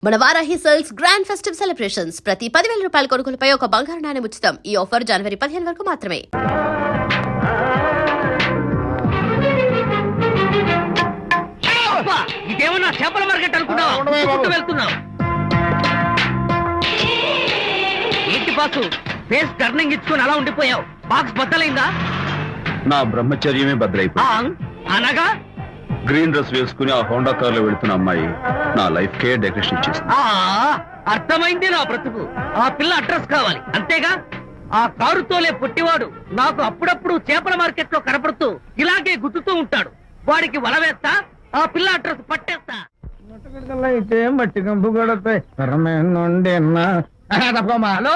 మన Varahi sales grand festive celebrations ప్రతి 10,000 రూపాయల కొనుగోలుపై ఒక బంగారు నాణెం ఉచితం. ఈ ఆఫర్ జనవరి 15 వరకు మాత్రమే. ఇదేమన్నా చేపల మార్కెట్ అనుకున్నావు? వెళ్తున్నావు ఏంటి బాసు? ఫేస్ టర్నింగ్ ఇచ్చుకుని అలా ఉండిపోయావు. బాక్స్ బద్దలైందా? నా బ్రహ్మచర్యమే బద్దలైపోయింది. అనగా గ్రీన్ డ్రెస్ వేసుకుని ఆ హోండా కార్ లో వెళ్తున్న అమ్మాయి నా లైఫ్ కే డెకరేషన్ ఇచ్చేసింది. అర్థమైంది నా బ్రతుకు. ఆ పిల్ల అడ్రస్ కావాలి అంతేగా. ఆ కారుతోలే పుట్టివాడు నాకు అప్పుడప్పుడు చేపల మార్కెట్ లో కనపడుతూ ఇలాగే గుర్తుతూ ఉంటాడు. వాడికి వల వేస్తా, ఆ పిల్ల అడ్రస్ పట్టేస్తా. అయితే మట్టి కంపు కొడతాయి. హలో,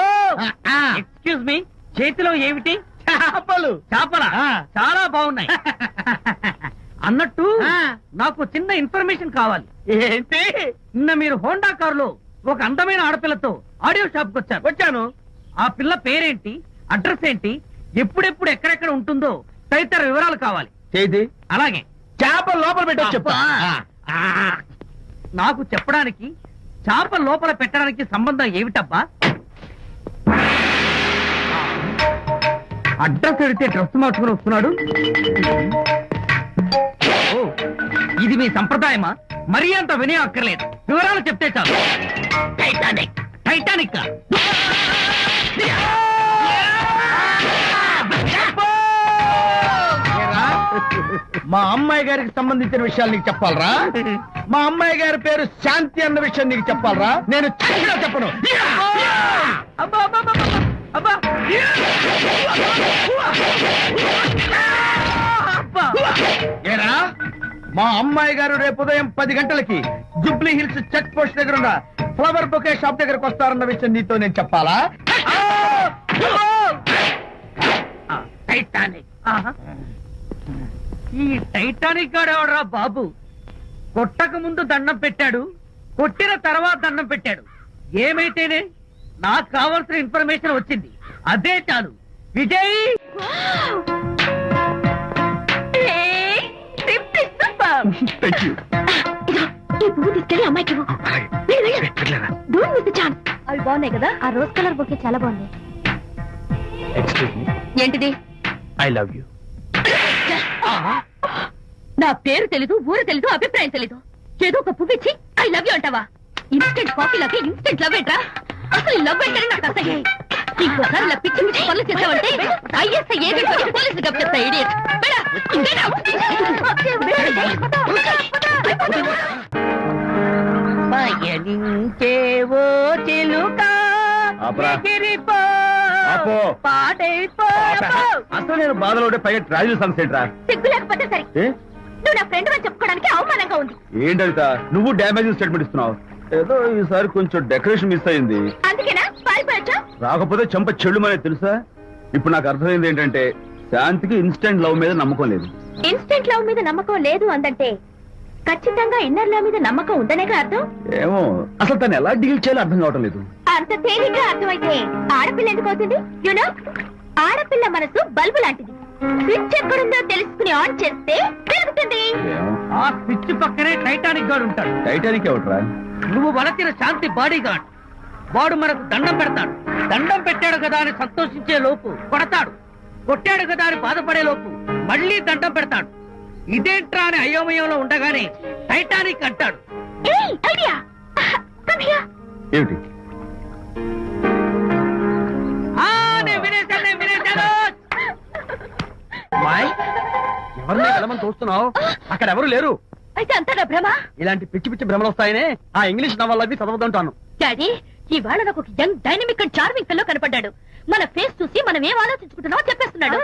ఎక్స్క్యూజ్ మీ, చేతిలో ఏమిటి? చేపలు. చేపలా? చాలా బాగున్నాయి. అన్నట్టు నాకు చిన్న ఇన్ఫర్మేషన్ కావాలి. ఏంటి? నిన్న మీరు హోండా కారులో ఒక అందమైన ఆడపిల్లతో ఆడియో షాప్ కు వచ్చాను. ఆ పిల్ల పేరేంటి, అడ్రస్ ఏంటి, ఎప్పుడెప్పుడు ఎక్కడెక్కడ ఉంటుందో తదితర వివరాలు కావాలి. చేతి అలాగే చేప లోపల పెట్టు చెప్తా. నాకు చెప్పడానికి చేప లోపల పెట్టడానికి సంబంధం ఏమిటబ్బా? అడ్రస్ అడిగితే డ్రెస్ మార్చుకుని వస్తున్నాడు. ఓ, ఇది మీ సంప్రదాయమా? మరీ అంత వినయం అక్కర్లేదు, వివరాలు చెప్తే చాలు. టైటానిక్. టైటానిక్ మా అమ్మాయి గారికి సంబంధించిన విషయాలు నీకు చెప్పాలరా? మా అమ్మాయి గారి పేరు శాంతి అన్న విషయం నీకు చెప్పాలరా? నేను చెప్పను. అబ్బా అబ్బా అబ్బా అబ్బా. ఏరా, మా అమ్మాయి గారు రేపు ఉదయం 10 గంటలకి జూబ్లీ హిల్స్ చెక్ పోస్ట్ దగ్గర ఉన్న ఫ్లవర్ బొకే షాప్ దగ్గరకు వస్తారన్న విషయం నీతో నేను చెప్పాలా? టైటానిక్. ఈ టైటానిక్ గాడెవడరా బాబు? కొట్టక ముందు దండం పెట్టాడు, కొట్టిన తర్వాత దండం పెట్టాడు. ఏమైతేనే నాకు కావాల్సిన ఇన్ఫర్మేషన్ వచ్చింది, అదే చాలు. విజయ్, అవి బాగున్నాయి కదా. ఆ రోజ్ కలర్ బొకే చాలా బాగుంది. ఏంటిది? I love you. నా పేరు తెలీదు, ఊరు తెలీదు, అభిప్రాయం తెలీదు. ఏదో ఒక పువ్వు ఇచ్చి ఐ లవ్ యూ అంటావా? ఇన్స్టెంట్ కాఫీ లాగే ఇన్స్టెంట్ లవ్ ఏంట్రా? అసలు లవ్ ఏంటని నాకు అసహ్యం. ఇంకోసారి ఇలా పిచ్చి పిచ్చి పనులు చేసావంటే ఐఎస్ఐ ఏజెంట్ పోలీసులు గప్పిస్తా. ఇడియట్. పయనించేవో చిలుక ఎగిరిపో, పాడైపో. అసలు నేను బాధలో ఉంటే పైగా ట్రాజెడీ సమస్య ఏంట్రా? సిగ్గు లేకపోతే సరే, నువ్వు నా ఫ్రెండ్ అని చెప్పుకోవడానికి అవమానంగా ఉంది. ఏంటంటే నువ్వు డ్యామేజ్ స్టేట్మెంట్ ఇస్తున్నావు. ఏదో ఈసారి కొంచెం డెకరేషన్ మిస్ అయింది, అందుకేనా పారిపోయొచ్చా? రాకపోతే చెంప చెల్లుమనే తెలుసా. ఇప్పుడు నాకు అర్థమైంది ఏంటంటే శాంతికి ఇన్స్టెంట్ లవ్ మీద నమ్మకం లేదు. ఇన్స్టెంట్ లవ్ మీద నమ్మకం లేదు అందంటే ఖచ్చితంగా ఇన్నర్ లవ్ మీద నమ్మకం ఉందనేగా అర్థం. ఏమో, అసలు తను ఎలా డీల్ చేయాలో అర్థం కావటం లేదు. అంత తేలిగ్గా అర్థమైతే ఆడపిల్ల ఎందుకు అవుతుంది? యూనో, ఆడపిల్ల మనసు బల్బు లాంటిది. స్విచ్ ఎక్కడుందో తెలుసుకుని ఆన్ చేస్తే పెరుగుతుంది. ఆ స్విచ్ పక్కనే టైటానిక్ గార్డ్ ఉంటాడు. టైటానిక్ ఎవట్రా? నువ్వు వలచిన శాంతి బాడీ గార్డ్. వాడు మనకు దండం పెడతాడు. దండం పెట్టాడు కదా అని సంతోషించే లోపు కొడతాడు, కొట్టాడు కదా అని బాధపడే లోపు మళ్ళీ దండం పెడతాడు. ఇదేంట్రా అని అయోమయంలో ఉండగానే టైటానిక్ అంటాడు. ఏమిటి? ఎవరిని వెళ్ళమని చూస్తున్నావు? అక్కడ ఎవరు లేరు. అయితే అంతా నా భ్రమ. ఇలాంటి పిచ్చి పిచ్చి భ్రమలు వస్తాయనే ఆ ఇంగ్లీష్ నవల్ అవి చదవదంటాను. డాడీ, ఇవాళ నాకు ఒక young dynamic and charming pillow కనపడ్డాడు. మన ఫేస్ చూసి మనం ఏం ఆలోచించుకుంటున్నావో చెప్పేస్తున్నాడు.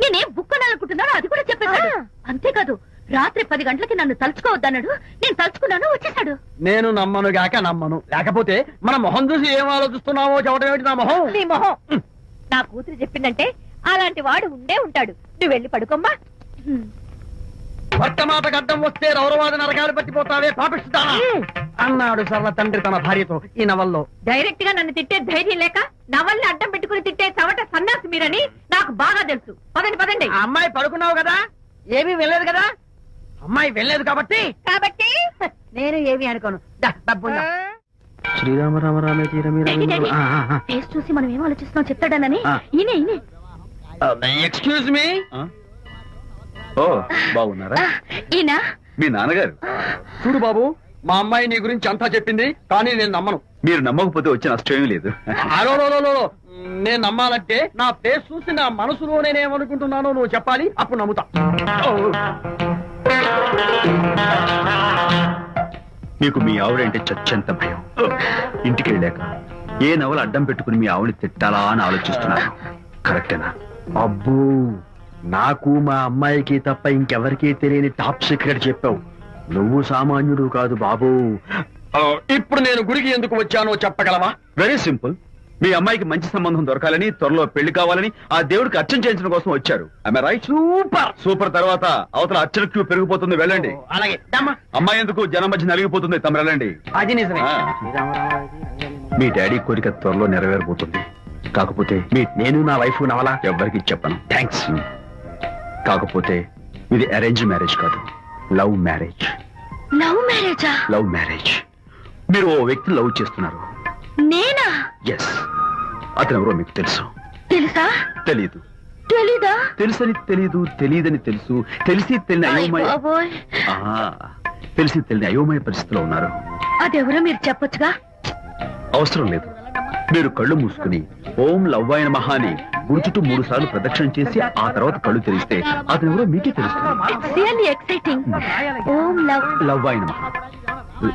నేనేం బుక్ అనాలనుకుంటున్నానో అది కూడా చెప్పేశాడు. అంతేకాదు, రాత్రి 10 గంటలకి నన్ను తలుచుకోవద్దన్నాడు. నేను తలుచుకున్నాను, వచ్చేసాడు. నేను నమ్మను గాక నమ్మను. లేకపోతే మన మొహం చూసి ఏం ఆలోచిస్తున్నావో చెప్పడం ఏమిటి? నా మొహం నీ మొహం. నా కూతురు చెప్పిందంటే అలాంటి వాడు ఉండే ఉంటాడు. నువ్వు వెళ్ళి పడుకోమ్మా. వర్తమాట గడ్డం వస్తే రౌరవాద నరకాలు పట్టిపోతావే పాపిస్తానా అన్నాడు సరళ తండ్రి తన భార్యతో ఈ నవల్లో. డైరెక్ట్ గా నన్ను తిట్టే ధైర్యం లేక నవల్ని అడ్డం పెట్టుకుని తిట్టే చవట సన్నాసి మీరని నాకు బాగా తెలుసు. పదండి పదండి. ఆ అమ్మాయి పడుకున్నావు కదా, ఏమీ వెళ్ళలేదు కదా. అమ్మాయి వెళ్ళలేదు కాబట్టి నేను ఏమి అనుకోను. శ్రీరామ రామ రామే తీరమి ఫేస్ చూసి మనం ఏం ఆలోచిస్తున్నాం చెప్తాడనని ఆ. ఈయనే ఈయనే ఎక్స్క్యూజ్ మీ. ఓ బాగున్నారా? ఈయన మీ నాన్నగారు. చూడు బాబు, మా అమ్మాయి నీ గురించి అంతా చెప్పింది, కానీ నేను నమ్మను. మీరు నమ్మకపోతే వచ్చే నష్టం లేదు. అలో నేను నమ్మాలంటే నా ఫేస్ చూసి నా మనసులో నేనేమనుకుంటున్నానో నువ్వు చెప్పాలి, అప్పుడు నమ్ముతా. మీకు మీ ఆవిడంటే చచ్చంత భయం. ఇంటికి వెళ్ళాక ఏ నవల అడ్డం పెట్టుకుని మీ ఆవిడ తిట్టాలా అని ఆలోచిస్తున్నాను. కరెక్టేనా? అబ్బో, నాకు మా అమ్మాయికి తప్ప ఇంకెవరికీ తెలియని టాప్ సీక్రెట్ చెప్పావు. నువ్వు సామాన్యుడు కాదు బాబు. ఇప్పుడు నేను గుడికి ఎందుకు వచ్చానో చెప్పగలవా? Very simple. మీ అమ్మాయికి మంచి సంబంధం దొరకాలని, త్వరలో పెళ్లి కావాలని ఆ దేవుడికి అర్చన చేయించడం కోసం వచ్చారు. రైట్? సూపర్. సూపర్. తర్వాత అవతల అర్చన క్యూ పెరిగిపోతుంది, వెళ్ళండి. అలాగే అమ్మాయి ఎందుకు జనం మధ్య నలిగిపోతుంది, తమ వెళ్ళండి. అది నిజమే. ఆ. మీ డాడీ కోరిక త్వరలో నెరవేరబోతుంది. కాకపోతే నేను నా వైఫ్ నవలా ఎవ్వరికి చెప్పను. థ్యాంక్స్. కాకపోతే ఇది అరేంజ్ మ్యారేజ్ కాదు, లవ్ మ్యారేజ్. లవ్ మ్యారేజా? Love marriage. మీరు ఓ వ్యక్తి లవ్ చేస్తున్నారు. నేనా? ఎస్. అతను ఎవరో మీకు తెలుసు. తెలుసా? తెలీదు. తెలీదా? తెలుసని తెలీదు, తెలియదని తెలుసు, తెలిసి తెలియని అయోమయ బాబోయ్, తెలిసి తెలియని అయోమయ పరిస్థితిలో ఉన్నారు. అదెవరో మీరు చెప్పొచ్చుగా. అవసరం లేదు. మీరు కళ్ళు మూసుకుని ఓం లవ్వాయ నమః అని గుడి చుట్టూ 3 సార్లు ప్రదక్షిణ చేసి ఆ తర్వాత కళ్ళు తెరిస్తే అతను ఎవరో మీకే తెలుస్తుంది. It's really exciting. ఓం లవ్వాయ నమః.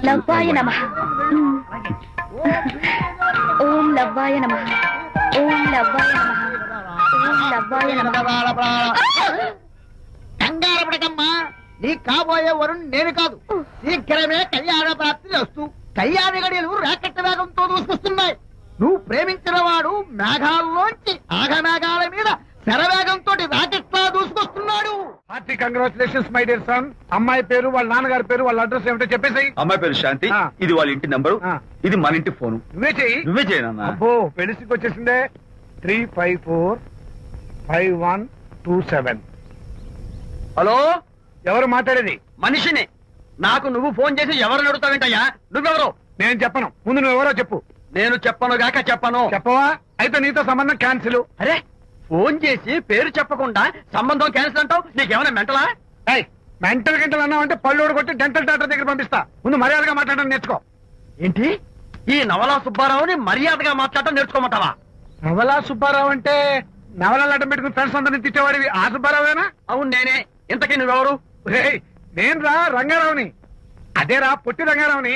లవ్వాయ నమః. ఓం లవ్వాయ నమః. ఓం లవ్వాయ నమః. ఓం లవ్వాయ నమః. కంగారు పడకమ్మా, నీ కాబోయే వరుణ్ నేను కాదు. శీఘ్రమే కళ్యాణ ప్రాప్తి వస్తూ కళ్యాణ గడియలు రాకెట్ వేగంతో దూసుకొస్తున్నాయి. నువ్వు ప్రేమించిన వాడు మేఘాల్లోంచి ఆగమేఘాల మీద శరవేగంతో రాకెట్ లా దూసుకొస్తున్నాడు. Hearty congratulations my dear son. అమ్మాయి పేరు, వాళ్ళ నాన్నగారి పేరు, వాళ్ళ అడ్రస్ ఏమిటో చెప్పేసి. అమ్మాయి పేరు శాంతి. ఆ. ఇది వాళ్ళ ఇంటి నంబరు. ఆ. ఇది మన ఇంటి ఫోను. నువ్వే చెయ్యి. నువ్వే చేయనన్నా. అబ్బో, పెళ్లికి వచ్చేసిందే. 3545127. హలో, ఎవరు మాట్లాడేది? మనిషిని. నాకు నువ్వు ఫోన్ చేసి ఎవరు అడుగుతావేంటయ్యా? నువ్వెవరు? నేను చెప్పను, ముందు నువ్వు ఎవరో చెప్పు. నేను చెప్పను గాక చెప్పను. చెప్పవా? అయితే నీతో సంబంధం క్యాన్సిల్. అరే, ఫోన్ చేసి పేరు చెప్పకుండా సంబంధం క్యాన్సిల్ అంటావు? నీకేమైనా మెంటలా? మెంటల్ గంటలు అన్నావు అంటే పళ్ళోడు కొట్టి డెంటల్ డాక్టర్ దగ్గర పంపిస్తా. ముందు మర్యాదగా మాట్లాడడం నేర్చుకో. ఏంటి, ఈ నవలా సుబ్బారావుని మర్యాదగా మాట్లాడటం నేర్చుకోమంటావా? నవలా సుబ్బారావు అంటే నవలాలు అడ్డం పెట్టుకుని ఫ్రెండ్స్ అందరినీ తిట్టేవాడివి ఆ సుబ్బారావేనా? అవును నేనే. ఇంతకీ నువ్వెవరు? నేను రా రంగారావుని. అదేరా పొట్టి రంగారావుని.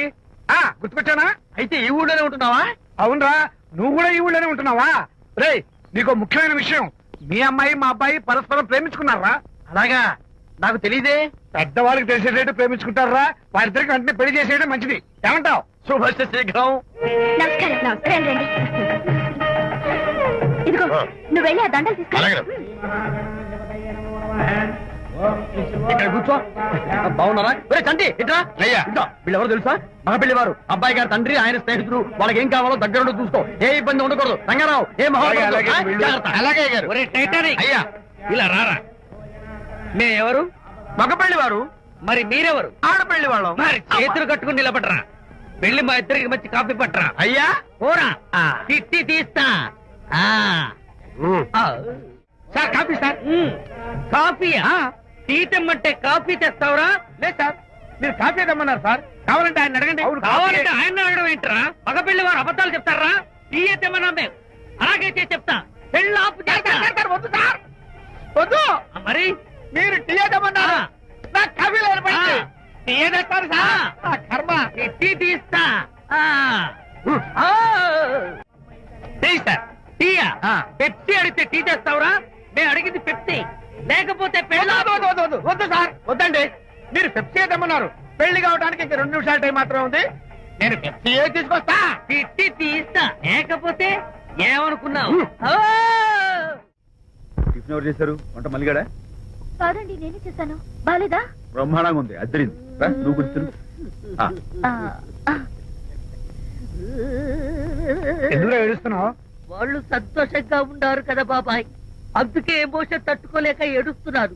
గుర్తుకొచ్చానా? అయితే ఈ ఊళ్ళోనే ఉంటున్నావా? అవునరా, నువ్వు కూడా ఈ ఊళ్ళోనే ఉంటున్నావా? రే, నీకు ముఖ్యమైన విషయం, మీ అమ్మాయి మా అబ్బాయి పరస్పరం ప్రేమించుకున్నారా? అలాగా? నాకు తెలీదే. పెద్దవాళ్ళకి తెలిసేటట్టు ప్రేమించుకుంటారా? వారిద్దరికి వెంటనే పెళ్లి చేసేయడం మంచిది. ఏమంటావు? శుభస్య శీఘ్రం. నమస్కారం. నమస్కారం. రండి. ఇదిగో, నువ్వు వెళ్ళి ఆ దండలు తీసుకో. ఇక్కడ కూర్చో. బాగున్నారా? చంటి ఇట్రా. వీళ్ళెవరు తెలుసా? మగ పెళ్లివారు. అబ్బాయి గారి తండ్రి, ఆయన స్నేహితుడు. వాళ్ళకి ఏం కావాలో దగ్గరుండి చూసుకో. ఏ ఇబ్బంది ఉండకూడదు. రంగారావు, ఏ అయ్యా ఇలా రారా. మే ఎవరు? మగ పెళ్లివారు. మరి మీరెవరు? ఆడపెళ్లి వాళ్ళం. మరి చేతులు కట్టుకుని నిలబడరా. వెళ్ళి మా ఇద్దరికి మంచి కాఫీ పట్టరా. అయ్యా పోరా, తిట్టి తీస్తా. Sir coffee sir. కాఫీయా? టీ తెమ్మంటే కాఫీ తెస్తావురా? లేదు సార్, మీరు కాఫీ తెమ్మన్నారు సార్. కావాలంటే ఆయన అడగండి. కావాలంటే ఆయన అడగడం ఏంటరా? మగ పెళ్లి వారు అబద్ధాలు చెప్తారా? టీ తెమ్మన్నా మేము అలాగే చేసి చెప్తా. పెళ్ళి ఆపు చేస్తా. వద్దు సార్, వద్దు. మరి మీరు టీ తెమ్మన్నారు, నాకు కాఫీ లేదు. టీ తెస్తారు సార్. కర్మ. టీ తీస్తా. Tea sir. టీయా? పెప్సీ అడిగితే టీ తెస్తావురా? మేము అడిగింది పెప్సీ, లేకపోతే వద్దు సార్. వద్దండి, మీరు పెప్సీ తెమ్మన్నారు. పెళ్లి కావడానికి ఇంక 2 నిమిషాల టైం మాత్రం ఉంది. నేను పెప్సీ తీసుకొస్తా. తిట్టి తీస్తా, లేకపోతే ఏమనుకున్నావు? టిఫిన్ ఎవరు చేశారు? వంట మల్లిగాడా? కాదండి, నేనే చేశాను. బాలేదా? బ్రహ్మాండంగా ఉంది, అద్దరింది. నువ్వు గుర్తు. ఎందుకు ఏడుస్తున్నావు? వాళ్ళు సంతోషంగా ఉన్నారు కదా బాబాయ్, అందుకే ఎమోషన్ తట్టుకోలేక ఏడుస్తున్నారు.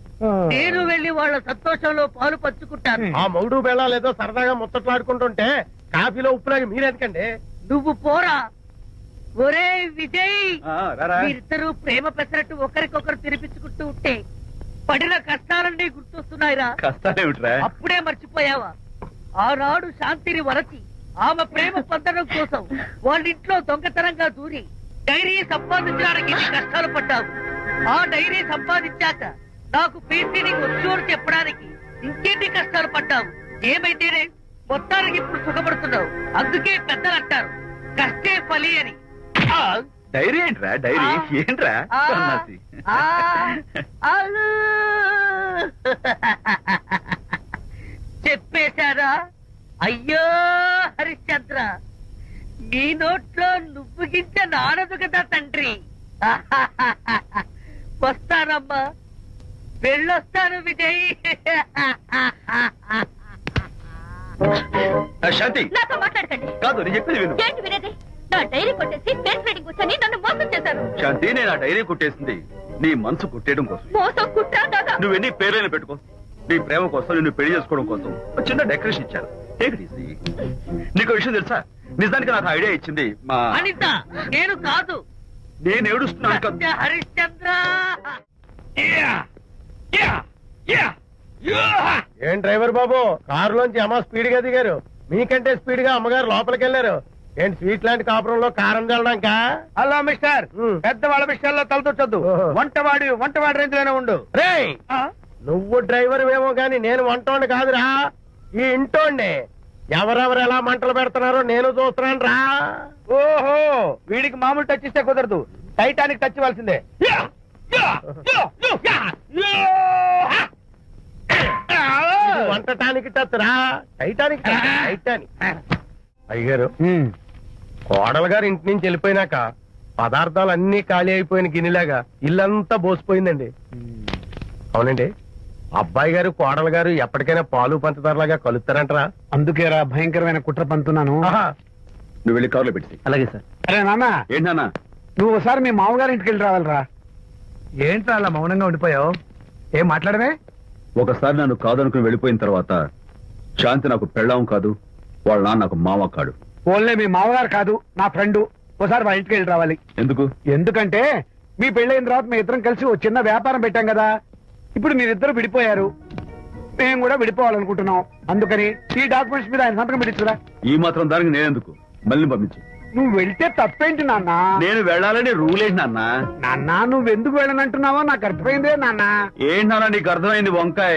నేను వెళ్లి వాళ్ళ సంతోషంలో పాలు పంచుకుంటాను. ఆ మౌడు బెళ్ళాలేదో సరదాగా ముచ్చట్లాడుకుంటుంటే కాఫీలో ఉప్పులాగి మీరెందుకండి? నువ్వు పోరా. ఒరే విజయ్, మీరిద్దరూ ప్రేమ పెసరట్టు ఒకరికొకరు తినిపించుకుంటూ ఉంటే పడిన కష్టాలన్నీ గుర్తొస్తున్నాయిరా. కష్టాలేమిట్రా? అప్పుడే మర్చిపోయావా? ఆనాడు శాంతిని వరచి ఆమె ప్రేమ పొందడం కోసం వాళ్ళింట్లో దొంగతనంగా దూరి డైరీ సంపాదించడానికి ఎన్ని కష్టాలు పడ్డావు. ఆ డైరీ సంపాదించాక నాకు పీసీడీకి వచ్చోడు చెప్పడానికి ఇంకెన్ని కష్టాలు పడ్డావు. ఏమైతేనే మొత్తానికి ఇప్పుడు సుఖపడుతున్నావు. అందుకే పెద్దలు అంటారు కష్టే ఫలి అని. డైరీ ఏంట్రా? డైరీ ఏంట్రా? ఆ, సన్నాసి. ఆ, అలు. చెప్పేశారా? అయ్యో హరిశ్చంద్ర, నీ నోట్లో నువ్వు గింజ నానదు కదా తండ్రి. వస్తానమ్మా, వెళ్ళొస్తాను విజయ్. శాంతి నాతో మాట్లాడకండి. కాదు, నేను చెప్పేది విను. ఏంటి వినేది? నా డైరీ కొట్టేసి ఫేస్ రీడింగ్ వచ్చని నన్ను మోసం చేశారు. శాంతి, నేను ఆ డైరీ కుట్టేసింది నీ మనసు కుట్టేయడం కోసం. మోసం కుట్రా దాదా. నువ్వు ఎన్ని పేర్లైనా పెట్టుకో, నీ ప్రేమ కోసం, నిన్ను పెళ్లి చేసుకోవడం కోసం ఒక చిన్న డెకరేషన్ ఇచ్చాను. Take it easy. నీకు విషయం తెలుసా? నిజానికి నాకు ఐడియా ఇచ్చింది మా అనిత, నేను కాదు. నేను ఏడుస్తున్నాను కదా. సత్య హరిశ్చంద్ర. ఏం డ్రైవర్ బాబు, కారులోంచి అమ్మ స్పీడ్ గా దిగారు, మీకంటే స్పీడ్ గా అమ్మగారు లోపలికి వెళ్ళారు. ఏంటి స్వీట్ లాంటి కాపురంలో కారం చల్లడానికా? హలో మిస్టర్, ఉమ్. పెద్దవాళ్ళ విషయాల్లో తలదొచ్చొద్దు. ఓహో. వంటవాడి రేంజ్ లోనే ఉండు. రేయ్, నువ్వు డ్రైవర్ ఏమో గాని నేను వంటోండి కాదురా, ఈ ఇంటోండి. ఎవరెవరు ఎలా మంటలు పెడుతున్నారో నేను చూస్తున్నాను రా. ఓహో, వీడికి మామూలు టచ్ ఇస్తే కుదరదు, టైటానిక్ టచ్ ఇవ్వాల్సిందే. ఇది వంటటానికి టచ్ రా, టైటానిక్ టచ్, టైటానిక్. అయ్యగారు, కోడలు గారు ఇంటి నుంచి వెళ్ళిపోయినాక పదార్థాలు అన్ని ఖాళీ అయిపోయిన గిన్నెలాగా ఇల్లంతా బోసిపోయిందండి. అవునండి, అబ్బాయి గారు కోడలు గారు ఎప్పటికైనా పాలు పంచదారలాగా కలుస్తారంటరా? అందుకేరా భయంకరమైన కుట్ర పంతున్నాను. ఆహా. నువ్వు వెళ్ళి కారులో పెట్టి. అలాగే సార్. అరే నాన్న, ఏంటన్నా? నువ్వు ఒకసారి మీ మామగారి ఇంటికి వెళ్ళి రావాలిరా. ఏంట్రా అలా మౌనంగా ఉండిపోయావు? ఏం మాట్లాడమే? ఒకసారి నన్ను కాదనుకుని వెళ్ళిపోయిన తర్వాత శాంతి నాకు పెళ్ళాం కాదు, వాళ్ళ నాన్న నాకు మామ కాడు. ఓన్లే మీ మామగారు కాదు, నా ఫ్రెండ్. ఒకసారి మా ఇంటికి వెళ్ళి రావాలి. ఎందుకు? ఎందుకంటే మీ పెళ్ళైన తర్వాత మీ ఇద్దరం కలిసి ఓ చిన్న వ్యాపారం పెట్టాం కదా. ఇప్పుడు మీరిద్దరు విడిపోయారు, మేము కూడా విడిపోవాలనుకుంటున్నాం. అందుకని ఈ డాక్యుమెంట్స్ మీద ఆయన సంతకం పెట్టించురా. ఈ మాత్రం దానికి నేనెందుకు? మళ్ళీ పంపించు. నువ్వు వెళ్తే తప్పేంటి నాన్న? నేను వెళ్ళాలని రూల్ ఏంటి నాన్న? నాన్న, నువ్వు ఎందుకు వెళ్ళనంటున్నావో నాకు అర్థమైందే నాన్న. ఏంటి నాన్న నీకు అర్థమైంది వంకాయ?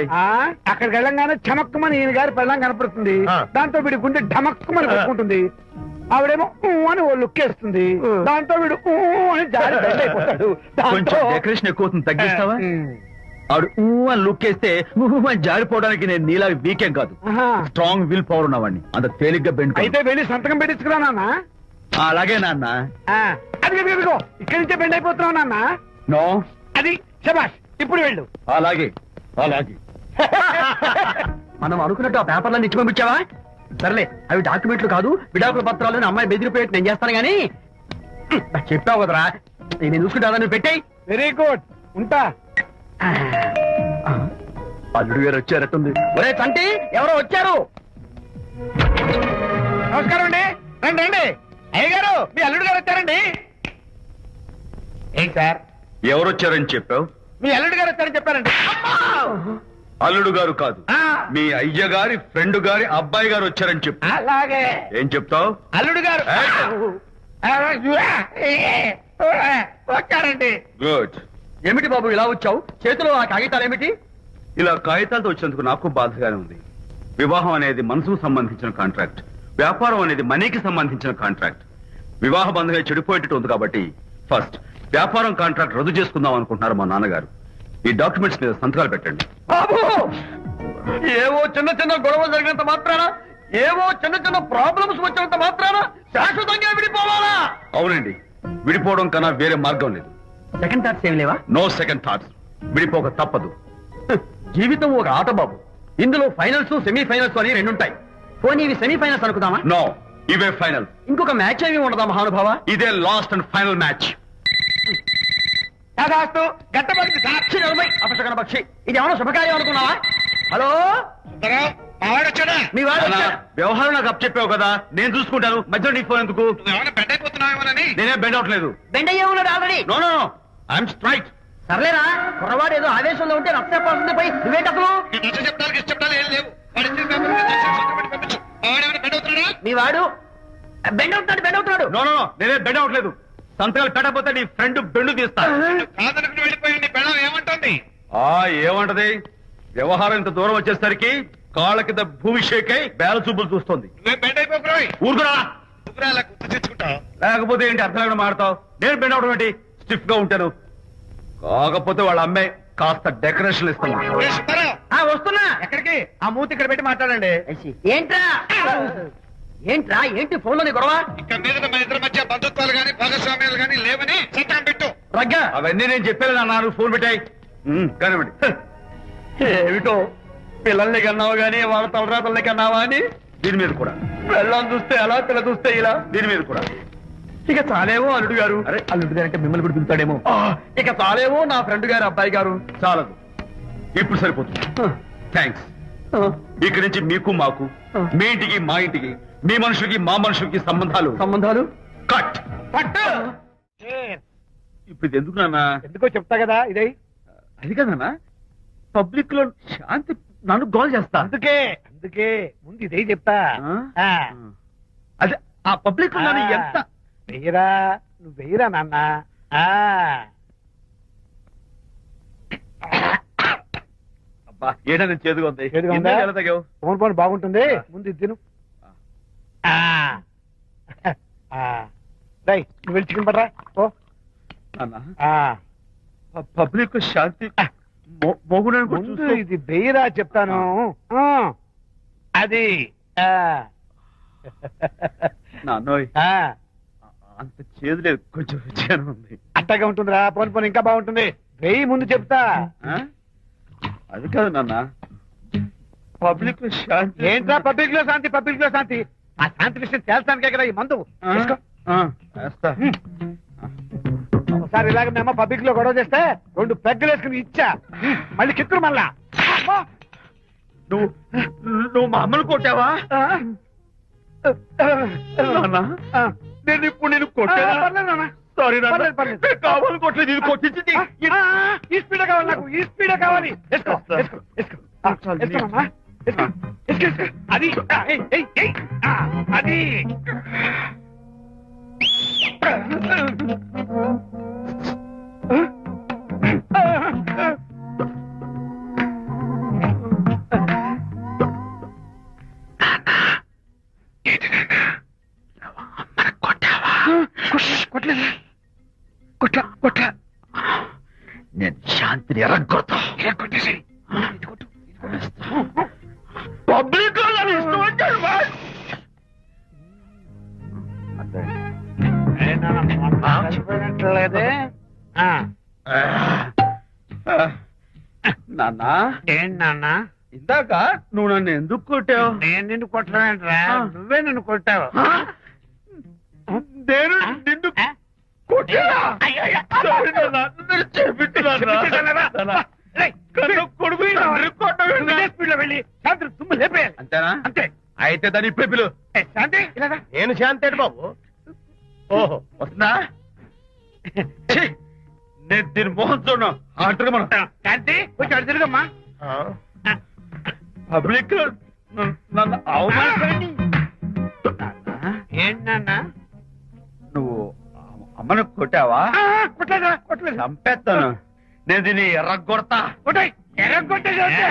అక్కడికి వెళ్ళంగానే చమక్కుమని ఈయన గారి పెళ్ళం కనపడుతుంది. ఆ. దాంతో వీడి గుండె ఢమక్కుమని కొట్టుకుంటుంది. ఆవిడేమో ఊ అని ఓ లుక్ వేస్తుంది. దాంతో వీడు ఊ అని జారి బెండ్ అయిపోతాడు. కొంచెం డెకరేషన్ ఎక్కువ అవుతుంది, తగ్గిస్తావా? ఆవిడ ఊ అని లుక్ వేస్తే ఊ అని జారిపోవడానికి నేను నీలా వీకేం కాదు, స్ట్రాంగ్ విల్ పవర్ ఉన్నవాడిని. అంత తేలిగ్గా బెండ్ అయితే వెళ్ళి సంతకం పెట్టించుకురా నాన్న. అలాగే నాన్న. అది ఇదిగో ఇక్కడి నుంచే బెండ్ అయిపోతున్నావు నాన్న. నో, అది శబాష్, ఇప్పుడు వెళ్ళు. అలాగే అలాగే. మనం అనుకున్నట్టు ఆ పేపర్లను ఇచ్చి పంపించావా? సర్లే, అవి డాక్యుమెంట్లు కాదు, విడాకుల పత్రాలను అమ్మాయి బెదిరిపోయేట్టు నేను చేస్తాను గానీ చెప్పావు కదరా, నేను చూసుకుంటా, నువ్వు పెట్టాయి. వెరీ గుడ్, ఉంటా. అల్లుడు గారు వచ్చారట్టుంది. ఒరే తంటి, ఎవరో వచ్చారు. నమస్కారం అండి, రండి రండి. అయ్య గారు, మీ అల్లుడు గారు వచ్చారండి. ఏంటి సార్, ఎవరు వచ్చారని చెప్పావు? మీ అల్లుడు గారు వచ్చారని చెప్పారండి. అల్లుడు గారు కాదు, ఆ, మీ అయ్య గారి ఫ్రెండ్ గారి అబ్బాయి గారు వచ్చారని చెప్పు. అలాగే. ఏం చెప్తావు? అల్లుడు గారు వచ్చారండి. గుడ్. ఏమిటి బాబు ఇలా వచ్చావు? చేతిలో ఆ కాగితాలు ఏమిటి? ఇలా కాగితాలతో వచ్చినందుకు నాకు బాధగానే ఉంది. వివాహం అనేది మనసుకు సంబంధించిన కాంట్రాక్ట్, వ్యాపారం అనేది మనీకి సంబంధించిన కాంట్రాక్ట్. వివాహ బంధంగా చెడిపోయేటట్టు ఉంది కాబట్టి ఫస్ట్ వ్యాపారం కాంట్రాక్ట్ రద్దు చేసుకుందాం అనుకుంటున్నారు మా నాన్నగారు. ఈ డాక్యుమెంట్స్ మీద సంతకాలు పెట్టండి. బాబు, ఏవో చిన్న చిన్న గొడవ జరిగినంత మాత్రాన, ఏవో చిన్న చిన్న ప్రాబ్లమ్స్ వచ్చినంత మాత్రాన శాశ్వతంగా విడిపోవాలా? అవునండి, విడిపోవడం కన్నా వేరే మార్గం లేదు. సెకండ్ థాట్స్ ఏమి లేవా? No second thoughts. విడిపోక తప్పదు. జీవితం ఒక ఆట బాబు, ఇందులో ఫైనల్స్ సెమీఫైనల్స్ అని రెండుంటాయి. పోనీ ఇవి సెమీఫైనల్స్ అనుకుందామా? నో, ఇవే ఫైనల్. ఇంకొక మ్యాచ్ ఏమి ఉండదా మహానుభావ? ఇదే లాస్ట్ అండ్ ఫైనల్ మ్యాచ్. కాదాస్తు గట్టబడి సాక్షి నిలబై అపశకన పక్షి, ఇది ఏమైనా శుభకార్యం అనుకున్నావా? హలో, ఆడొచ్చాడా మీ వాడు నాన్న, వచ్చాడా? వ్యవహారం నాకు అప్ చెప్పావు కదా నేను చూసుకుంటాను మధ్యలో నీ ఫోన్ ఎందుకు ఏమైనా బెడ్ అయిపోతున్నావేమోనని నేనే బెండ్ అవట్లేదు బెండ్ అయ్యే ఉన్నాడు already. No no I'm straight సర్లేరా, కుర్రవాడు ఏదో ఆవేశంలో ఉంటే రక్త పడుతుంది పోయి నువ్వేంటి అసలు? నచ్చ చెప్తానికి ఇష్టపడాలి ఏం లేవు వాడి ఇచ్చిన పేపర్ మీద సంతకం పెట్టి పంపించు. ఆడేమైనా బెడ్ అవుతున్నాడా మీ వాడు బెండ్ అవుతున్నాడు. నో నో నేనే బెండ్ అవట్లేదు సంతకాలు పెట్టకపోతే నీ ఫ్రెండ్ బెండు తీస్తా కాదనుకుని వెళ్ళిపోయి నీ పెళ్ళం ఏమంటుంది ఏమంటది వ్యవహారం ఇంత దూరం వచ్చేసరికి కాళ్ళ కింద భూమి షేక్ అయి బేల చూపులు చూస్తుంది నువ్వే బెడ్ అయిపోకురాయి ఊరుకురా నువ్వురా అలా గుర్తు తెచ్చుకుంటావు లేకపోతే ఏంటి అర్థం లేకుండా మాడతావు నేను బెండ్ అవడం ఏంటి స్టిఫ్ గా ఉంటాను కాకపోతే వాళ్ళ అమ్మాయి కాస్త డెకరేషన్ ఇస్తాను ఏ సుబ్బారావు, వస్తున్నా. ఎక్కడికి ఆ మూతి ఇక్కడ పెట్టి మాట్లాడండి ఏంట్రా ఏంటి ఫోన్ లోని గొడవ? ఇక మీద మన ఇద్దరి మధ్య బంధుత్వాలు గాని భాగస్వామ్యాలు గాని లేవని సంతకం పెట్టు రగ్గా అవన్నీ నేను చెప్పాను అన్నారు ఫోన్ పెట్టాయి కానివ్వండి ఏమిటో పిల్లల్ని కన్నావు గానీ వాళ్ళ తలరాతల్ని కన్నావా అని దీని మీద కూడా పిల్లల్ని చూస్తే అలా పిల్ల చూస్తే ఇలా దీని మీద కూడా ఇక చాలేమో అల్లుడు గారు అరే అల్లుడు గారు అంటే మిమ్మల్ని కూడా పిలుతాడేమో ఇక చాలేమో నా ఫ్రెండ్ గారు అబ్బాయి గారు చాలదు ఇప్పుడు సరిపోతుంది థ్యాంక్స్ ఇక్కడి నుంచి మీకు మాకు మీ ఇంటికి మా ఇంటికి మీ మనుషులకి మా మనుషులకి సంబంధాలు కట్ పట్టు ఇప్పుడు ఇది ఎందుకు నాన్న ఎందుకో చెప్తా కదా ఇదే అది కదన్నా పబ్లిక్ లో శాంతి నన్ను గోల్ చేస్తా అందుకే ముందు ఇదే చెప్తా ఆ, అదే ఆ పబ్లిక్ లో నన్ను ఎంత వెయ్యరా నువ్వు వెయ్యరా నాన్న ఆ, అబ్బా ఏంటని చేదుగా ఉంది చేదుగా ఉందా? ఇందాక ఎలా తాగావు? ఫోన్ ఫోన్ బాగుంటుంది ముందు ఇది తిను ఆ, ఆ. రేయ్, నువ్వు వెళ్ళి చికెన్ పట్టరా ఓ నాన్న ఆ, పబ్లిక్ లో శాంతి మోగునని కూడా ముందు చూస్తూ- ఇది వెయ్యరా చెప్తాను ఆ, అది ఆ, నాన్నోయ్ ఆ, అంత చేదు లేదు కొంచెం రుచిగానే ఉంది అట్టగా ఉంటుందిరా పోను పోను ఇంకా బాగుంటుంది వెయ్యి ముందు చెప్తా ఆ? అది కాదు నాన్న పబ్లిక్ లో శాంతి ఏంట్రా పబ్లిక్ లో శాంతి ఆ శాంతి విషయం తేల్చడానికే కదా ఈ మందు ఆ? తీసుకో. ఆ, వేస్తా. ఒకసారి ఇలాగ మేము పబ్లిక్ లో గొడవ చేస్తే 2 పెగ్గలు వేసుకుని ఇచ్చా మళ్ళీ కిక్కురు మళ్ళా అమ్మా! నువ్వు మా అమ్మను కొట్టావా ఆ? నాన్న ఆ. నేను ఇప్పుడు నేను ఆ, కొట్టానా పర్లేదు నాన్న. సారీ పర్లేదు, పర్లేదు. నేను కావాలని కొట్టలేదు ఇది కొట్టించింది ఆ, ఈ స్పీడే కావాలి నాకు ఈ స్పీడే కావాలి వేసుకో, వేసుకో, వేసుకో. ఆ, వేసుకోమమ్మా. వేసుకో, వేసుకో, వేసుకో. అది ఆ, ఏయ్, ఏయ్, ఏయ్. ఆ, అది కొట్లా నేను శాంతిని ఎరగొడతా కొట్టేసి పబ్లిక్ లో నన్ను ఇష్టం వచ్చాడు లేదే నాన్న ఏంటి నాన్న ఇందాక నువ్వు నన్ను ఎందుకు కొట్టావు నేను నిన్ను కొట్టలేంట్రా నువ్వే నన్ను కొట్టావు నేను నిన్ను కొట్టానా? Sorry నాన్న, నన్ను చేపించున్నాను నాన్న. కన్ను కొడుకు తండ్రి కొట్టవేంటి? స్పీడ్లో వెళ్ళి శాంతి తుమ్ము లేపేయాలి అంతేనా అంతే అయితే దాని ఇప్పుడే పిలు ఏ, శాంతి ఇలా రా. నేను శాంతేడు బాబు ఓహో వస్తుందా ఛీ, నేను దీని మోహన్ చూడను ఆటగా మనం శాంతి కొంచెం అటు తిరుగమ్మా పబ్లిక్ లో నన్ను అవమానపడి ఏంటి నాన్న నువ్వు అమ్మను కొట్టావా కొట్టలేదు చంపేస్తాను నేను దీన్ని ఎర్రగొడతా కొట్టాయి ఎర్రగొట్టేది అంతే.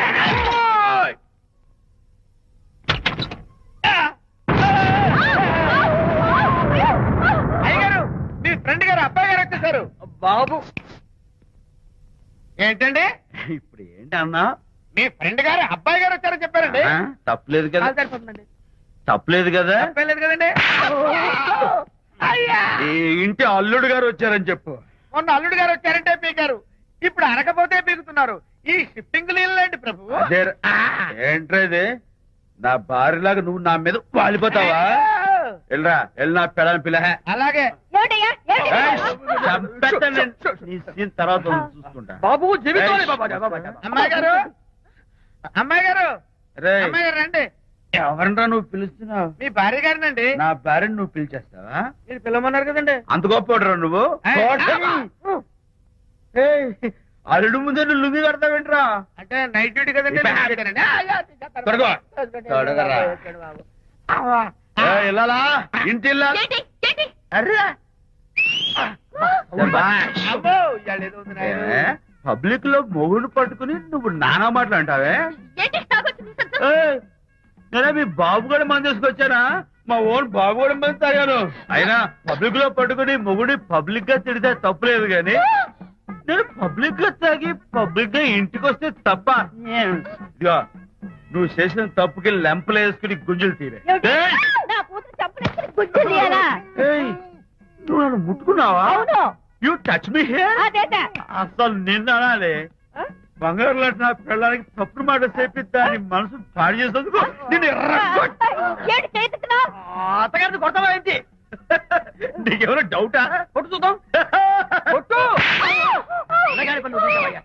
అయ్యగారు మీ ఫ్రెండ్ గారు అబ్బాయి గారు వచ్చేసారు బాబు ఏంటండి ఇప్పుడు ఏంటి అన్నా మీ ఫ్రెండ్ గారు అబ్బాయి గారు వచ్చారని చెప్పారండి తప్పలేదు కదా సరిపోతుందండి తప్పలేదు కదా తప్పలేదు కదండి అయ్యా ఈ ఇంటి అల్లుడు గారు వచ్చారని చెప్పు మొన్న అల్లుడు గారు వచ్చారంటే పీకారు ఇప్పుడు అనకపోతే పీకుతున్నారు ఈ షిఫ్టింగ్ లేండి ప్రభు అదే ఏంట్రేది నా భార్యలాగా నువ్వు నా మీద వాలిపోతావా వెళ్ళరా వెళ్ళి నా పెళ్ళని పిల్ల అలాగే నీ సీన్ తర్వాత చూసుకుంటా బాబు జీవితంలో అమ్మాయి గారు అమ్మాయి గారు అమ్మాయి గారు రండి. ఎవరంటా నువ్వు పిలుస్తున్నావు? మీ భార్య గారినండి. నా భార్యను నువ్వు పిలిచేస్తావా? మీరు పిల్లమన్నారు కదండి. అంత గొప్ప నువ్వు ఏయ్, అల్లుడు ముందే నువ్వు లుంగి కడతావేంట్రా? అంటే నైట్ డ్యూటీ కదండి. తొడగో. తొడగరా. ఇల్లాలా ఇంటి ఇల్లాలా? ఏంటి ఏంటి అర్రా అబ్బో, ఇవాళ ఏదో ఉంది నాయనా. పబ్లిక్ లో మొగుడు పట్టుకుని నువ్వు నానా మాటలు అంటావే? ఏంటి తాగొచ్చింది శబ్దం? ఏయ్, నేనే మీ బాబు కూడా మంది తీసుకొచ్చానా? మా ఓన్ బాబు కూడా మంది తాగాను. అయినా పబ్లిక్ లో పట్టుకుని మొగుడి పబ్లిక్ గా తిడితే తప్పులేదు గాని నేను పబ్లిక్ గా తాగి పబ్లిక్ గా ఇంటికి వస్తే తప్ప. ఇదిగో నువ్వు చేసిన తప్పుకి లెంపలు వేసుకుని గుంజులు తీరే. ఏయ్, నా కూతురు చంపలేసుకుని గుజ్జు తీయాలా? ఏయ్, నువ్వు నన్ను ముట్టుకున్నావా? అవును. You touch me here. అదేట. అసలు నిన్న అనాలి. బంగారు లాంటి నా పిల్లలకి తప్పుడు మాట చెప్పి దాని మనసు పాడు చేసేందుకు నేను ఏంటి చేతుకున్నావు? అత్తగారిని కొడతావా ఏంటి? నీకేమైనా డౌటా? కొట్టు చూద్దాం. కొట్టు. అన్నగారి పని నువ్వు చూసావయ్యా.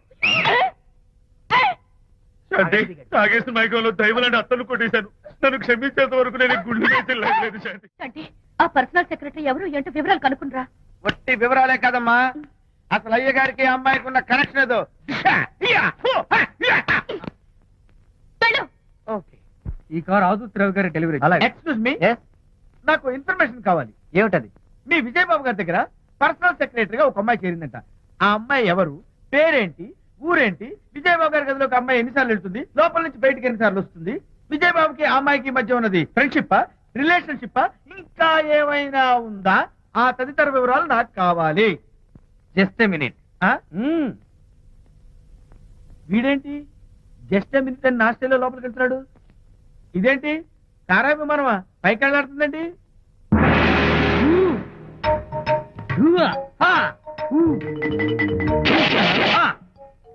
శాంతి, తాగేసిన మైకంలో దైవం లాంటి అత్తలు కొట్టేశాను. నన్ను క్షమించేంత వరకు నేను గుళ్ళు వేసి లేదు. శాంతి, అంటే ఆ పర్సనల్ సెక్రటరీ ఎవరు ఏంటో వివరాలు కనుక్కునరా? వట్టి వివరాలే కదమ్మా, అసలు అయ్య గారికి అమ్మాయికి ఉన్న కనెక్షన్ ఏదో. వెళ్ళు. ఓకే. ఈ కార్ ఆదుత్రావు గారి డెలివరీ. ఎక్స్క్యూజ్ మీ, నాకు ఇన్ఫర్మేషన్ కావాలి. ఏమిటది? మీ విజయబాబు గారి దగ్గర పర్సనల్ సెక్రటరీగా ఒక అమ్మాయి చేరిందంట. ఆ అమ్మాయి ఎవరు, పేరేంటి, ఊరేంటి, విజయబాబు గారి గదిలోకి అమ్మాయి ఎన్నిసార్లు వెళ్తుంది, లోపల నుంచి బయటికి ఎన్నిసార్లు వస్తుంది, విజయబాబుకి ఆ అమ్మాయికి మధ్య ఉన్నది ఫ్రెండ్షిప్, రిలేషన్షిప్, ఇంకా ఏమైనా ఉందా? ఆ తదితర వివరాలు నాకు కావాలి. Just a minute. వీడేంటి జస్ట్ మినిట్ అని నాస్టేలో లోపలికి వెళ్తున్నాడు? ఇదేంటి కారా విమానమా పైకి వెళ్ళాడుతుందండి?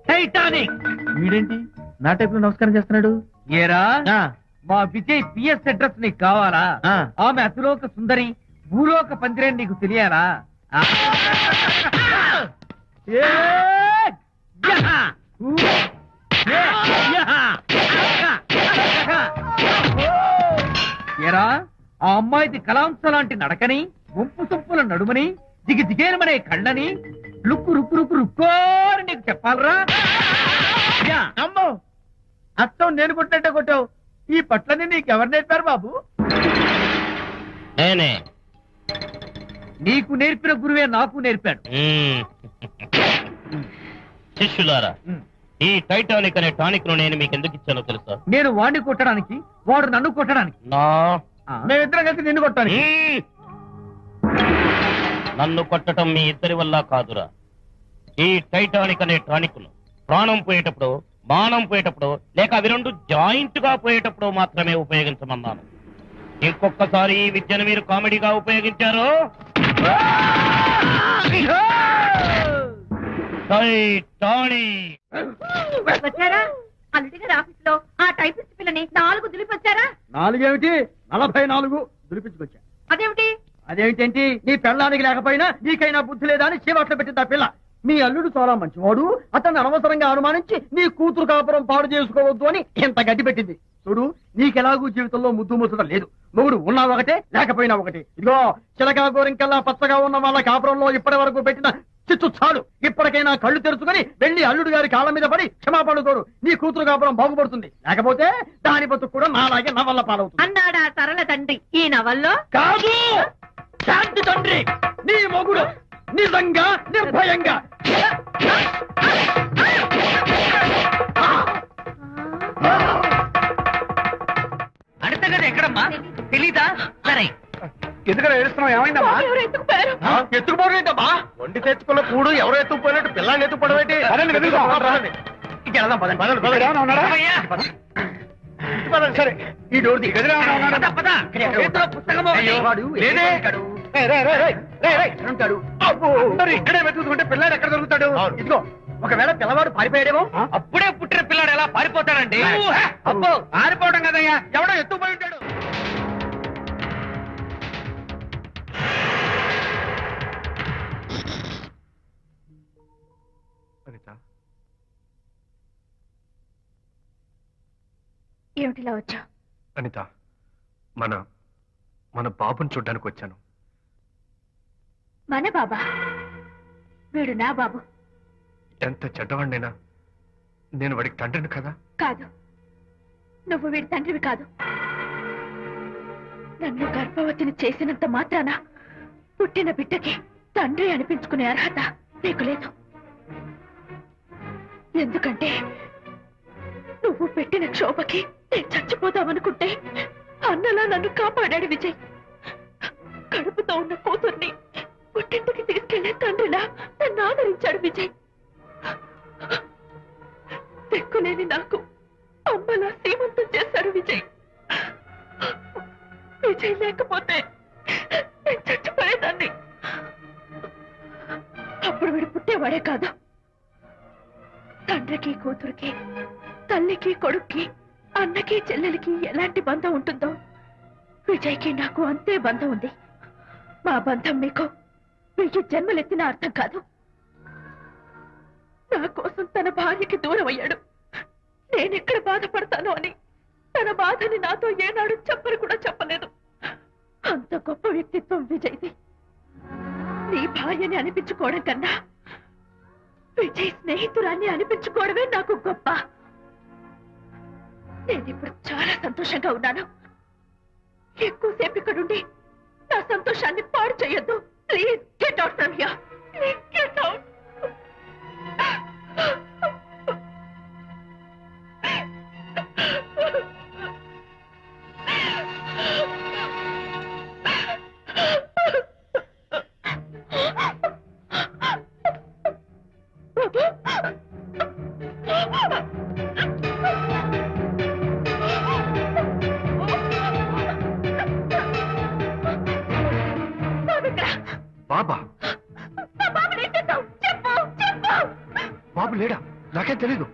టైటానిక్. వీడేంటి నా టైప్ లో నమస్కారం చేస్తున్నాడు? ఏరా మా విజయ్ పిఎస్ అడ్రస్ నీకు కావాలా? ఆమె అతిలోక సుందరి, భూలోక పందిరేని నీకు తెలియాలా? ఏరా ఆ అమ్మాయిది కలాంస లాంటి నడకని, వంపు సొంపుల నడుమని, దిగి దిగేనమనే కళ్ళని, లుక్కు రుక్కు రుక్కు రుక్కోని నీకు చెప్పాలరా? అమ్మో, అత్తం నేను కొట్టినట్టే కొట్టావు. ఈ పట్లని నీకెవరు నేర్పారు బాబు? నేనే. నీకు నేర్పిన గురువే నాకు నేర్పాడు. శిష్యులారా, ఈ టైటానిక్ అనే టానిక్ ను నేను మీకు ఎందుకు ఇచ్చానో తెలుసా? నేను వాడిని కొట్టడానికి, వాడు నన్ను కొట్టడానికి. మేమిద్దరం కలిసి నిన్ను కొట్టానికి. నన్ను కొట్టడం మీ ఇద్దరి వల్ల కాదురా. ఈ టైటానిక్ అనే టానిక్ ను ప్రాణం పోయేటప్పుడు, మానం పోయేటప్పుడు, లేక అవి రెండు జాయింట్ గా పోయేటప్పుడు మాత్రమే ఉపయోగించమన్నాను. ఇంకొకసారి ఈ విద్యను మీరు కామెడీగా ఉపయోగించారు, టైటానిక్. వచ్చారా? అల్లుడి గారి ఆఫీస్ లో ఆ టైపిస్ట్ పిల్లని 4 దులిపొచ్చారా? 4 ఏమిటి, 44 దులిపించుకొచ్చా. అదేమిటి? అదేమిటేంటి, నీ పెళ్ళానికి లేకపోయినా నీకైనా బుద్ధి లేదా అని చీవాట్లు పెట్టింది ఆ పిల్ల. మీ అల్లుడు చాలా మంచివాడు, అతన్ని అనవసరంగా అనుమానించి నీ కూతురు కాపురం పాడు చేసుకోవద్దు అని ఎంత గడ్డి పెట్టింది. చూడు, నీకెలాగూ జీవితంలో ముద్దు ముచ్చడం లేదు. మొగుడు ఉన్నా ఒకటే, లేకపోయినా ఒకటే. ఇదిగో చిలకా గోరింకల్లా పచ్చగా ఉన్న వాళ్ళ కాపురంలో ఇప్పటి వరకు పెట్టిన చిచ్చు చాలు. ఇప్పటికైనా కళ్ళు తెరుచుకుని వెళ్లి అల్లుడు గారి కాళ్ళ మీద పడి క్షమాపణ కోరు. నీ కూతురు కాపురం బాగుపడుతుంది. లేకపోతే దాని బతుకు కూడా నాలాగే నవల్ల పాలవుతుంది. అన్నాడా సరళ తండ్రి ఈ నవల్లో? కాదు, శాంతి తండ్రి, నీ మొగుడు నిజంగా నిర్భయంగా. అడితే కదా ఎక్కడమ్మా తెలీదా? సరే, ఎందుకలా ఏడుస్తున్నావు? ఏమైందమ్మా? ఎవరు ఎత్తుకుపోయారు? ఎత్తుకుపోవడం ఏంటమ్మా? వండి తెచ్చుకున్న కూడు ఎవరో ఎత్తుకుపోయినట్టు పిల్లాన్ని ఎత్తుకుపోవడం ఏంటి? పదండి, వెతుకుదాం. ఇంక వెళ్దాం, పదండి. ఇక్కడ ఏమైనా ఉన్నాడా? పదండి. సరే, ఈ డోర్ ది గదిలో ఏమైనా ఉన్నాడా? పద, పద. చేతిలో పుస్తకము అయ్యో, వాడు లేదే. ఉంటాడు. రేయ్, రేయ్, రేయ్, రేయ్, రేయ్, రేయ్. ఉంటాడు. అబ్బో, అందరూ ఇక్కడే వెతుకుతుంటే పిల్లాడు ఎక్కడ దొరుకుతాడు? ఇదిగో, ఒకవేళ పిల్లవాడు పారిపోయాడేమో. అప్పుడే పుట్టిన పిల్లాడు ఎలా పారిపోతాడండి? అబ్బో, ఆరిపోవడం కదయ్యా, ఎవడో ఎత్తుకుపోయి ఉంటాడు. ఏమిటిలా వచ్చా? అనిత, మన మన బాబుని చూడ్డానికి వచ్చాను. మన బాబా? వీడు నా బాబు. ఎంత చెడ్డవాడినైనా నేను వాడికి తండ్రిని కదా. కాదు, నువ్వు వీడి తండ్రివి కాదు. నన్ను గర్భవతిని చేసినంత మాత్రాన పుట్టిన బిడ్డకి తండ్రి అనిపించుకునే అర్హత నీకు లేదు. ఎందుకంటే నువ్వు పెట్టిన క్షోభకి నేను చచ్చిపోదామనుకుంటే అన్నలా నన్ను కాపాడాడు విజయ్. కడుపుతో ఉన్న కూతుర్ని పుట్టింటికి తీసుకెళ్లే తండ్రిలా నన్ను ఆదరించాడు విజయ్. దిక్కులేని నాకు అమ్మలా సీమంతం చేశాడు విజయ్. విజయ్ లేకపోతే నేను చచ్చిపోయేదాన్ని. అప్పుడు వీడు పుట్టేవాడే కాదు. తండ్రికి కూతురికి, తల్లికి కొడుక్కి, అన్నకి చెల్లెలికి ఎలాంటి బంధం ఉంటుందో విజయ్కి నాకు అంతే బంధం ఉంది. మా బంధం మీకు 1000 జన్మలెత్తిన అర్థం కాదు. నా కోసం తన భార్యకి దూరం అయ్యాడు. నేనెక్కడ బాధపడతాను అని తన బాధని నాతో ఏనాడు చెప్పని కూడా చెప్పలేదు. అంత గొప్ప వ్యక్తిత్వం విజయ్ది. నీ భార్యని అనిపించుకోవడం కన్నా విజయ్ స్నేహితురాన్ని అనిపించుకోవడమే నాకు గొప్ప. నేనిప్పుడు చాలా సంతోషంగా ఉన్నాను. ఎక్కువసేపు ఇక్కడుండి నా సంతోషాన్ని పాడు చేయొద్దు. Please get out from here. Please get out. బాబా? బాబు లేడా? నాకేం తెలీదు.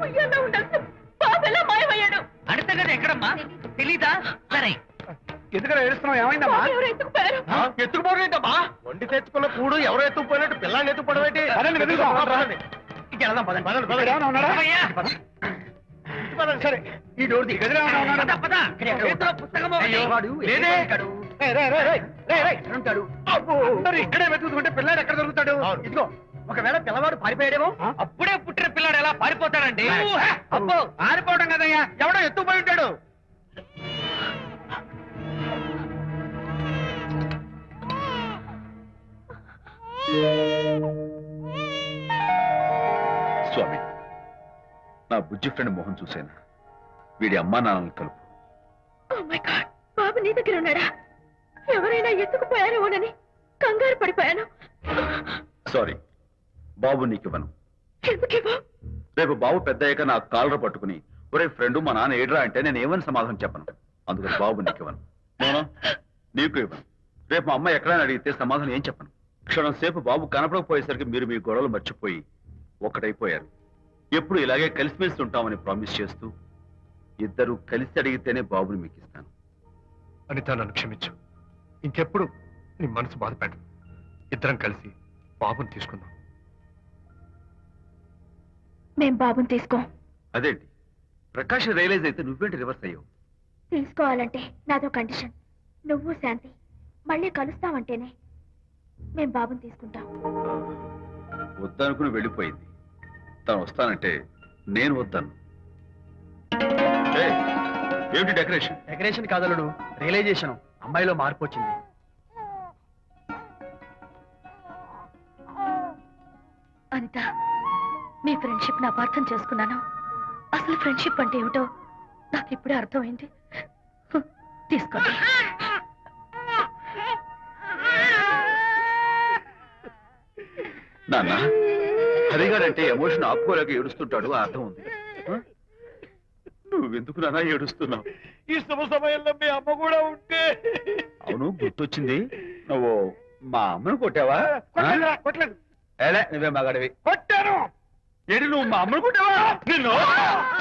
ఉయ్యాలో ఉండాల్సిన బాబు ఎలా మాయమయ్యాడు? అడితే కదా ఎక్కడమ్మా తెలీదా? సరే ఎందుకలా ఏడుస్తున్నావు? ఏమైందమ్మా? బాబు ఎవరు ఎత్తుకుపోయారు? ఎత్తుకుపోవడం వండి తెచ్చుకున్న కూడు ఎవరో ఎత్తుకుపోయినట్టు పిల్లాన్ని ఎత్తుకుపోవడం ఏంటి? పదండి, వెతుకుదాం. వెళ్దాం పదండి. ఇక్కడ ఏమైనా ఉన్నాడా? సరే, ఈ డోర్ ది గదిలో ఏమైనా ఉన్నాడా? పుస్తకము లేదే. రేయ్, రేయ్, రేయ్, రేయ్, రేయ్, రేయ్, ఉంటాడు. అబ్బో, అందరూ ఇక్కడే వెతుకుతుంటే పిల్లాడు ఎక్కడ దొరుకుతాడు? ఇదిగో, ఒకవేళ పిల్లవాడు పారిపోయాడేమో. అప్పుడే పుట్టిన పిల్లాడు ఎలా పారిపోతాడండి? అబ్బో, పారిపోవడం కదయ్యా, ఎవడో ఎత్తుకుపోయి ఉంటాడు. స్వామి, నా బుజ్జి ఫ్రెండ్ మోహన్ చూశాను. వీడి అమ్మా నాన్నలు కలుపు. Oh my God, బాబు నీ దగ్గర ఉన్నాడా? ఎవరైనా ఎత్తుకుపోయారేమోనని కంగారు పడిపోయాను. సారీ, బాబు నీకివ్వను. ఎందుకేవో? రేపు బాబు పెద్ద అయ్యాక నా కాలర్ పట్టుకుని ఒరే ఫ్రెండ్ మా నాన్న ఏడ్రా అంటే నేను ఏమని సమాధానం చెప్పను. అందుకని బాబు నీకివ్వను. మోనా, నీకు ఇవ్వను. రేపు మా అమ్మ ఎక్కడైనా అడిగితే సమాధానం ఏం చెప్పను. క్షణం సేపు బాబు కనపడకపోయేసరికి మీరు మీ గొడవలు మర్చిపోయి ఒక్కటైపోయారు. ఎప్పుడు ఇలాగే కలిసిమెలిసి ఉంటామని ప్రామిస్ చేస్తూ ఇద్దరు కలిసి అడిగితేనే బాబుని మీకు ఇస్తాను. అనిత, నన్ను క్షమించు. ఇంకెప్పుడు నీ మనసు బాధపెట్టు. ఇద్దరం కలిసి బాబుని తీసుకుందాం. మేం బాబుని తీసుకో. అదేంటి, ప్రకాష్ రియలైజ్ అయితే నువ్వేంటి రివర్స్ అయ్యావు? తీసుకోవాలంటే నాదో కండిషన్. నువ్వు శాంతి మళ్ళీ కలుస్తావంటేనే మేం బాబుని తీసుకుంటాం. వద్దనుకుని వెళ్ళిపోయింది. తను వస్తానంటే నేను వద్దాను. ఏమిటి డెకరేషన్? Decoration కాదలుడు, realisation. అమ్మాయిలో మార్పు వచ్చింది. అనిత, మీ ఫ్రెండ్షిప్ నా అర్థం చేసుకున్నాను. అసలు ఫ్రెండ్షిప్ అంటే ఏమిటో నాకు ఇప్పుడే అర్థమైంది. తీసుకోండి. నాన్న, హరిగాడంటే ఎమోషన్ ఆపుకోలేక ఏడుస్తుంటాడు, ఆ అర్థం ఉంది. నువ్వెందుకు నాన్న ఏడుస్తున్నావు? ఈ శుభ సమయంలో మీ అమ్మ కూడా ఉంటే. అవును, గుర్తొచ్చింది. నువ్వు మా అమ్మను కొట్టావా? కొట్టలేదు. ఏలే, నువ్వే మగాడివి. కొట్టాను. ఏంటి, నువ్వు మా అమ్మను కొట్టావా? నిన్ను